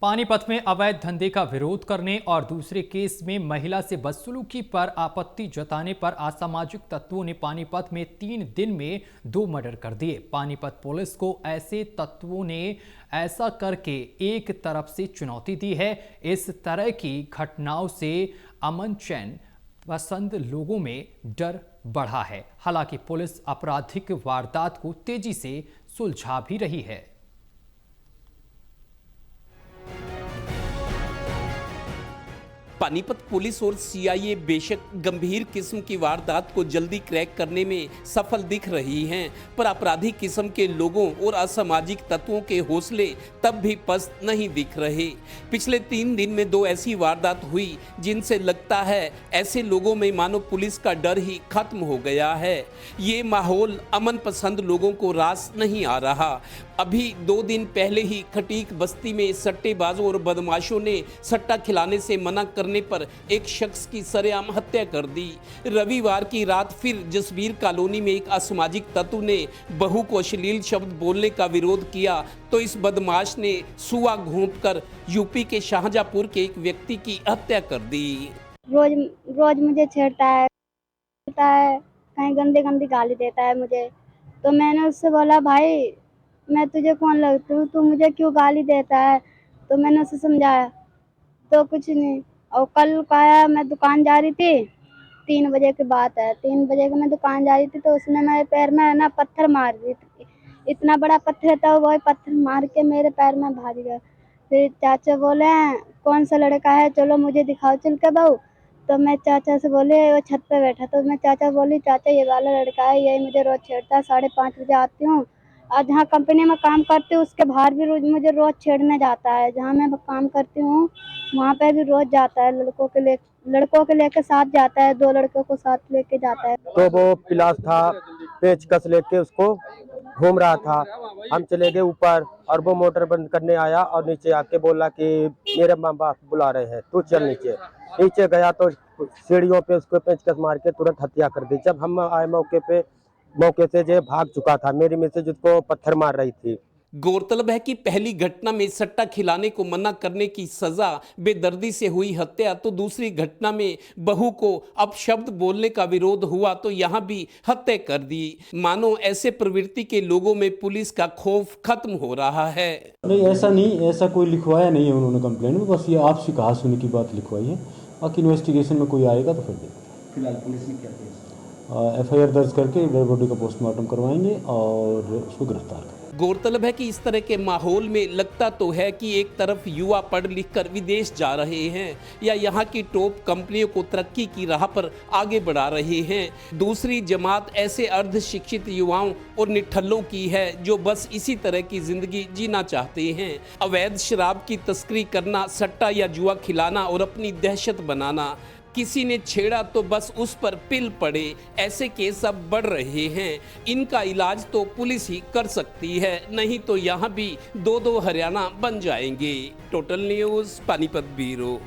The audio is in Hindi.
पानीपत में अवैध धंधे का विरोध करने और दूसरे केस में महिला से बदसलूकी पर आपत्ति जताने पर असामाजिक तत्वों ने पानीपत में 3 दिन में 2 मर्डर कर दिए। पानीपत पुलिस को ऐसे तत्वों ने ऐसा करके एक तरफ से चुनौती दी है। इस तरह की घटनाओं से अमन चैन पसंद लोगों में डर बढ़ा है। हालांकि पुलिस आपराधिक वारदात को तेजी से सुलझा भी रही है। पानीपत पुलिस और सीआईए बेशक गंभीर किस्म की वारदात को जल्दी क्रैक करने में सफल दिख रही हैं, पर आपराधिक किस्म के लोगों और असामाजिक तत्वों के हौसले तब भी पस्त नहीं दिख रहे। पिछले 3 दिन में 2 ऐसी वारदात हुई जिनसे लगता है ऐसे लोगों में मानो पुलिस का डर ही खत्म हो गया है। ये माहौल अमन पसंद लोगों को रास नहीं आ रहा। अभी 2 दिन पहले ही खटीक बस्ती में सट्टेबाजों और बदमाशों ने सट्टा खिलाने से मना करने पर एक शख्स की सरेआम हत्या कर दी। रविवार की रात फिर जसबीर कॉलोनी में एक असामाजिक तत्व ने बहू को अश्लील शब्द बोलने का विरोध किया तो इस बदमाश ने सुआ घोंपकर यूपी के शाहजहांपुर के एक व्यक्ति की हत्या कर दी। रोज मुझे छेड़ता है, कहीं गंदी गंदी गाली देता है मुझे। तो मैंने उससे बोला, भाई मैं तुझे कौन लगती हूँ, तू मुझे क्यों गाली देता है? तो मैंने उसे समझाया तो कुछ नहीं। और कल का है, मैं दुकान जा रही थी, 3 बजे की बात है, 3 बजे की मैं दुकान जा रही थी तो उसने मेरे पैर में ना पत्थर मार दी। इतना बड़ा पत्थर था, वही पत्थर मार के मेरे पैर में भाग गया। फिर चाचा बोले, कौन सा लड़का है, चलो मुझे दिखाओ चल के बहू। तो मैं चाचा से बोले, वो छत पे बैठा, तो मैं चाचा बोली, चाचा ये वाला लड़का है, यही मुझे रोज छेड़ता है, 5:30 बजे आती हूँ और जहाँ कंपनी में काम करती हूँ उसके बाहर भी रोज मुझे रोज छेड़ने जाता है। जहाँ मैं काम करती हूँ वहाँ पे भी रोज जाता है, लड़कों के लेके साथ जाता है, 2 लड़कों को साथ लेके जाता है। तो वो पिलास था, पेचकस लेके उसको घूम रहा था। हम चले गए ऊपर और वो मोटर बंद करने आया और नीचे आके बोला कि मेरे माँ बाप बुला रहे हैं, तू चल नीचे। नीचे गया तो सीढ़ियों पे उसको पेचकस मार के तुरंत हत्या कर दी। जब हम आए मौके से जो भाग चुका था, मेरी मिसेज उसको पत्थर मार रही थी। गौरतलब है कि पहली घटना में सट्टा खिलाने को मना करने की सजा बेदर्दी से हुई हत्या, तो दूसरी घटना में बहू को अपशब्द बोलने का विरोध हुआ तो यहां भी हत्या कर दी। मानो ऐसे प्रवृत्ति के लोगों में पुलिस का खौफ खत्म हो रहा है। नहीं, ऐसा नहीं, ऐसा कोई लिखवाया नहीं है उन्होंने कंप्लेंट में, बस ये आपसे कहा सुनी की बात लिखवाई है। बाकी इन्वेस्टिगेशन में कोई आएगा तो फिर देखेंगे। फिलहाल पुलिस ने क्या किया? FIR दर्ज करके डेड बॉडी का पोस्टमार्टम करवाएंगे और उसको गिरफ्तार करेंगे। गौरतलब है कि इस तरह के माहौल में लगता तो है कि एक तरफ युवा पढ़ लिख कर विदेश जा रहे हैं या यहाँ की टॉप कंपनियों को तरक्की की राह पर आगे बढ़ा रहे हैं, दूसरी जमात ऐसे अर्ध शिक्षित युवाओं और निठल्लों की है जो बस इसी तरह की जिंदगी जीना चाहते हैं। अवैध शराब की तस्करी करना, सट्टा या जुआ खिलाना और अपनी दहशत बनाना, किसी ने छेड़ा तो बस उस पर पिल पड़े, ऐसे केस अब बढ़ रहे हैं। इनका इलाज तो पुलिस ही कर सकती है, नहीं तो यहाँ भी 2-2 हरियाणा बन जाएंगे। Total news Panipat bureau.